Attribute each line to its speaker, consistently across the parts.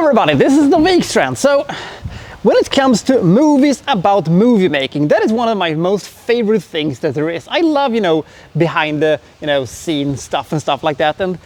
Speaker 1: everybody, this is the week's trend. So, when it comes to movies about movie making, that is one of my most favorite things that there is. I love, behind the, scene stuff and stuff like that. And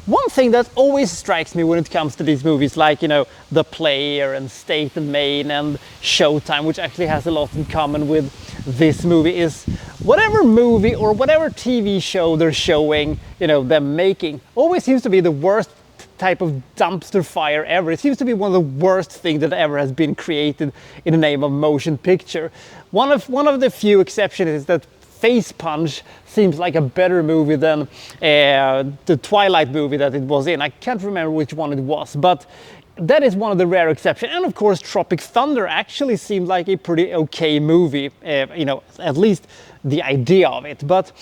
Speaker 1: one thing that always strikes me when it comes to these movies, like, The Player and State and Main and Showtime, which actually has a lot in common with this movie, is whatever movie or whatever TV show they're showing, them making, always seems to be the worst type of dumpster fire ever. It seems to be one of the worst things that ever has been created in the name of motion picture. One of the few exceptions is that Face Punch seems like a better movie than the Twilight movie that it was in. I can't remember which one it was, but that is one of the rare exceptions. And of course, Tropic Thunder actually seemed like a pretty okay movie, at least the idea of it. But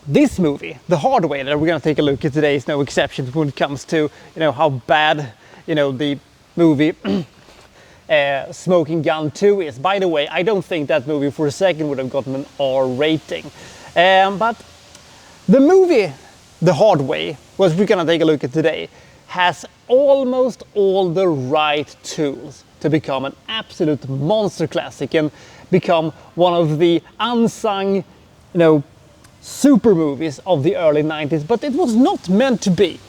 Speaker 1: this movie, The Hard Way, that we're going to take a look at today, is no exception when it comes to, how bad, the movie Smoking Gun 2 is. By the way, I don't think that movie for a second would have gotten an R rating. But the movie The Hard Way, which we're going to take a look at today, has almost all the right tools to become an absolute monster classic and become one of the unsung, super movies of the early 90s, but it was not meant to be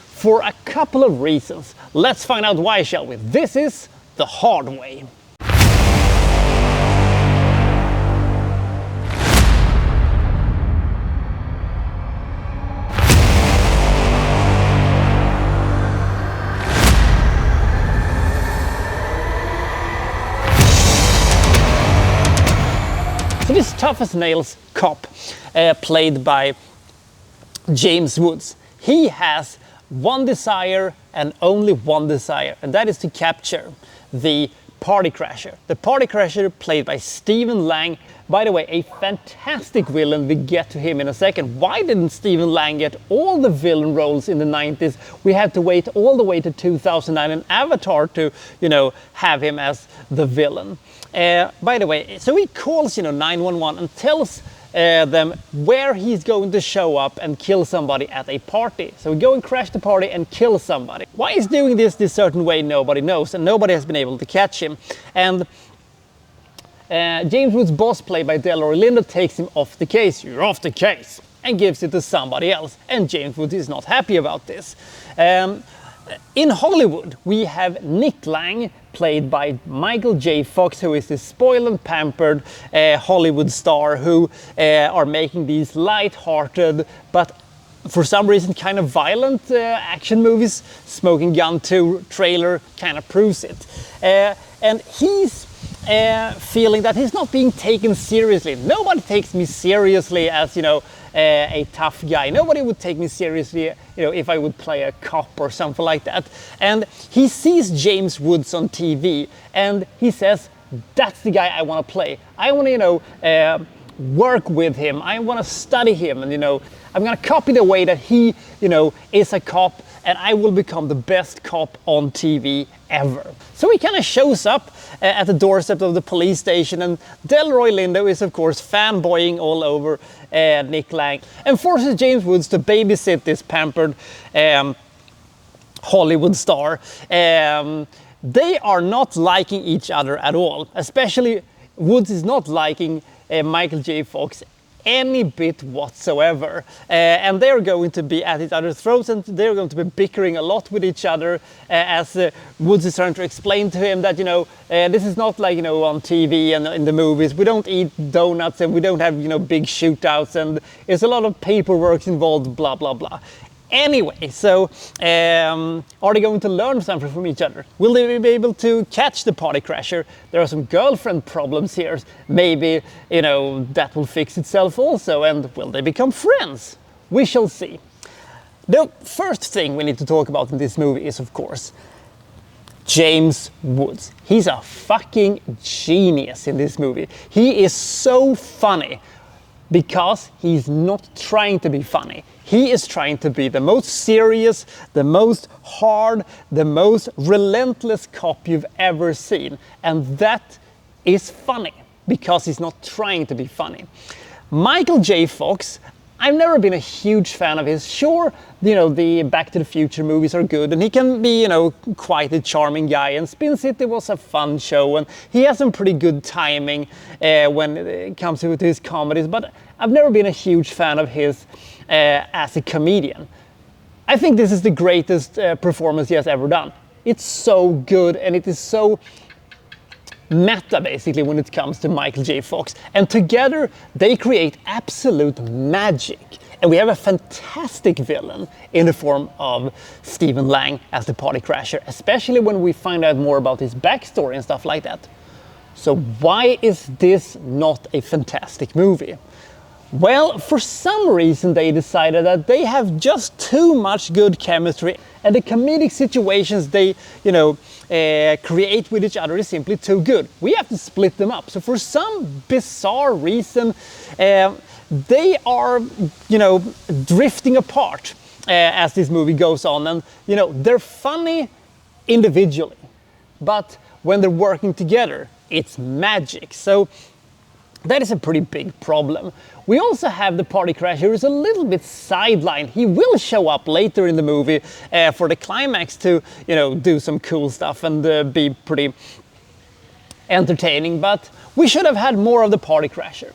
Speaker 1: for a couple of reasons. Let's find out why, shall we? This is The Hard Way. So this tough as nails cop, played by James Woods, he has one desire and only one desire, and that is to capture the Party Crasher. The Party Crasher, played by Stephen Lang. By the way, a fantastic villain. We get to him in a second. Why didn't Stephen Lang get all the villain roles in the 90s? We had to wait all the way to 2009 and Avatar to, have him as the villain. By the way, so he calls, 911 and tells them where he's going to show up and kill somebody at a party. So we go and crash the party and kill somebody. Why he's doing this certain way, nobody knows, and nobody has been able to catch him. And James Woods' boss, played by Delroy Lindo, takes him off the case. You're off the case, and gives it to somebody else. And James Woods is not happy about this. In Hollywood, we have Nick Lang, played by Michael J. Fox, who is this spoiled and pampered Hollywood star who are making these light-hearted but for some reason kind of violent action movies. Smoking Gun 2 trailer kind of proves it. And he's feeling that he's not being taken seriously. Nobody takes me seriously as, a tough guy. Nobody would take me seriously, if I would play a cop or something like that. And he sees James Woods on TV and he says, that's the guy I want to play. I want to, work with him. I want to study him, and I'm going to copy the way that he, is a cop, and I will become the best cop on TV ever. So he kind of shows up at the doorstep of the police station, and Delroy Lindo is of course fanboying all over Nick Lang and forces James Woods to babysit this pampered Hollywood star. They are not liking each other at all. Especially Woods is not liking Michael J. Fox any bit whatsoever, and they're going to be at each other's throats, and they're going to be bickering a lot with each other as Woods is trying to explain to him that this is not like on TV and in the movies. We don't eat donuts and we don't have big shootouts, and there's a lot of paperwork involved, blah blah blah. Anyway, so are they going to learn something from each other? Will they be able to catch the Party Crasher? There are some girlfriend problems here. Maybe, that will fix itself also. And will they become friends? We shall see. The first thing we need to talk about in this movie is, of course, James Woods. He's a fucking genius in this movie. He is so funny because he's not trying to be funny. He is trying to be the most serious, the most hard, the most relentless cop you've ever seen. And that is funny because he's not trying to be funny. Michael J. Fox I've never been a huge fan of his. Sure, the Back to the Future movies are good, and he can be, quite a charming guy, and Spin City was a fun show, and he has some pretty good timing when it comes to his comedies, but I've never been a huge fan of his as a comedian. I think this is the greatest performance he has ever done. It's so good, and it is so meta, basically, when it comes to Michael J. Fox. And together, they create absolute magic. And we have a fantastic villain in the form of Stephen Lang as the party crasher, especially when we find out more about his backstory and stuff like that. So why is this not a fantastic movie? Well, for some reason they decided that they have just too much good chemistry, and the comedic situations they, create with each other is simply too good. We have to split them up. So for some bizarre reason, they are, drifting apart as this movie goes on, and they're funny individually, but when they're working together, it's magic. So that is a pretty big problem. We also have the party crasher who is a little bit sidelined. He will show up later in the movie for the climax to, do some cool stuff and be pretty entertaining, but we should have had more of the party crasher.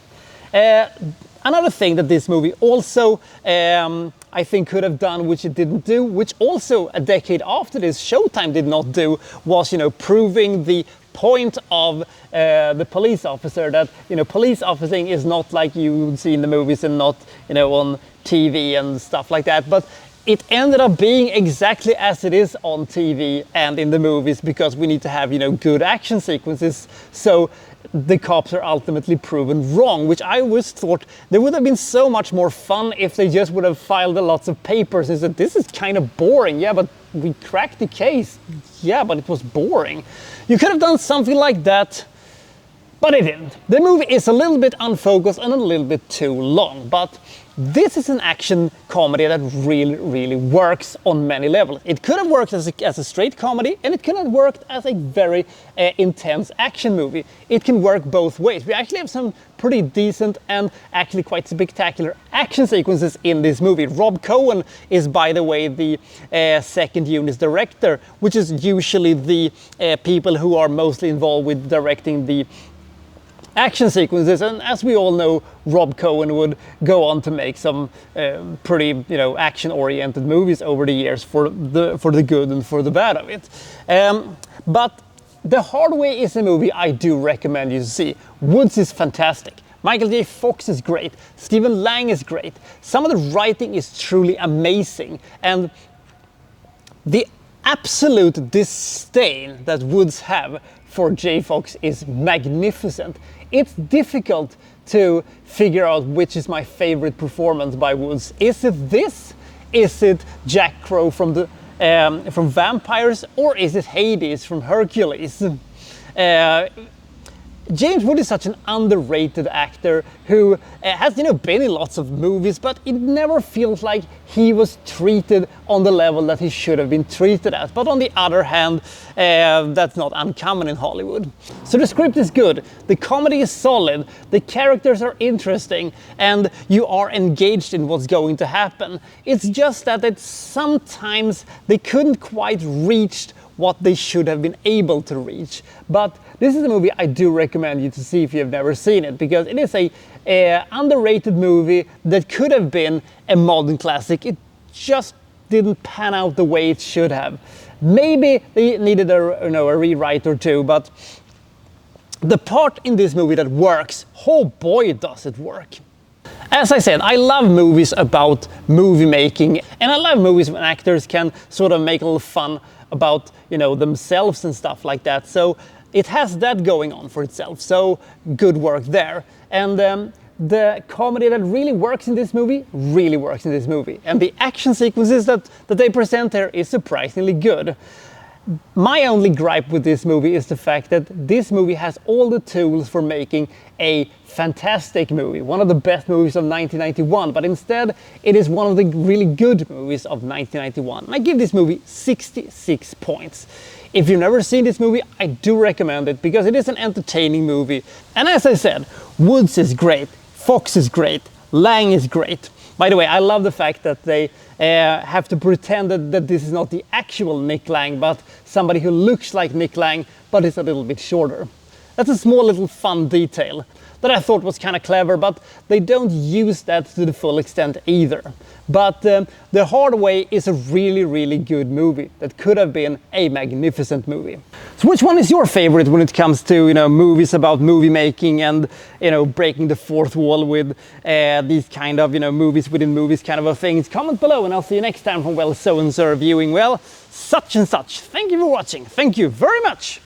Speaker 1: Another thing that this movie also I think could have done, which it didn't do, which also a decade after this Showtime did not do, was proving the point of the police officer, that police officing is not like you would see in the movies and not on TV and stuff like that, but it ended up being exactly as it is on TV and in the movies, because we need to have good action sequences, so the cops are ultimately proven wrong, which I always thought there would have been so much more fun if they just would have filed lots of papers and said, this is kind of boring, yeah, but we cracked the case, yeah, but it was boring. You could have done something like that, but it didn't. The movie is a little bit unfocused and a little bit too long, but this is an action comedy that really, really works on many levels. It could have worked as a straight comedy, and it could have worked as a very intense action movie. It can work both ways. We actually have some pretty decent and actually quite spectacular action sequences in this movie. Rob Cohen is, by the way, the second unit director, which is usually the people who are mostly involved with directing the action sequences, and as we all know, Rob Cohen would go on to make some pretty action-oriented movies over the years for the good and for the bad of it. But The Hard Way is a movie I do recommend you to see. Woods is fantastic. Michael J. Fox is great. Stephen Lang is great. Some of the writing is truly amazing, and the absolute disdain that Woods have for J. Fox is magnificent. It's difficult to figure out which is my favorite performance by Woods. Is it this? Is it Jack Crow from Vampires? Or is it Hades from Hercules? James Woods is such an underrated actor who has been in lots of movies, but it never feels like he was treated on the level that he should have been treated at. But on the other hand, that's not uncommon in Hollywood. So the script is good, the comedy is solid, the characters are interesting, and you are engaged in what's going to happen. It's just that sometimes they couldn't quite reach what they should have been able to reach. But this is a movie I do recommend you to see if you have never seen it, because it is a underrated movie that could have been a modern classic. It just didn't pan out the way it should have. Maybe they needed a rewrite or two, but the part in this movie that works, oh boy does it work. As I said, I love movies about movie making, and I love movies when actors can sort of make a little fun about themselves and stuff like that. So it has that going on for itself. So good work there. And the comedy that really works in this movie really works in this movie. And the action sequences that they present here is surprisingly good. My only gripe with this movie is the fact that this movie has all the tools for making a fantastic movie, one of the best movies of 1991, but instead it is one of the really good movies of 1991. I give this movie 66 points. If you've never seen this movie, I do recommend it because it is an entertaining movie. And as I said, Woods is great, Fox is great, Lang is great. By the way, I love the fact that they have to pretend that this is not the actual Nick Lang, but somebody who looks like Nick Lang, but is a little bit shorter. That's a small little fun detail that I thought was kind of clever, but they don't use that to the full extent either. But The Hard Way is a really, really good movie that could have been a magnificent movie. So which one is your favorite when it comes to, you know, movies about movie making and, you know, breaking the fourth wall with these kind of, you know, movies within movies kind of a things? Comment below and I'll see you next time from, well, so and so reviewing, well, such and such. Thank you for watching. Thank you very much.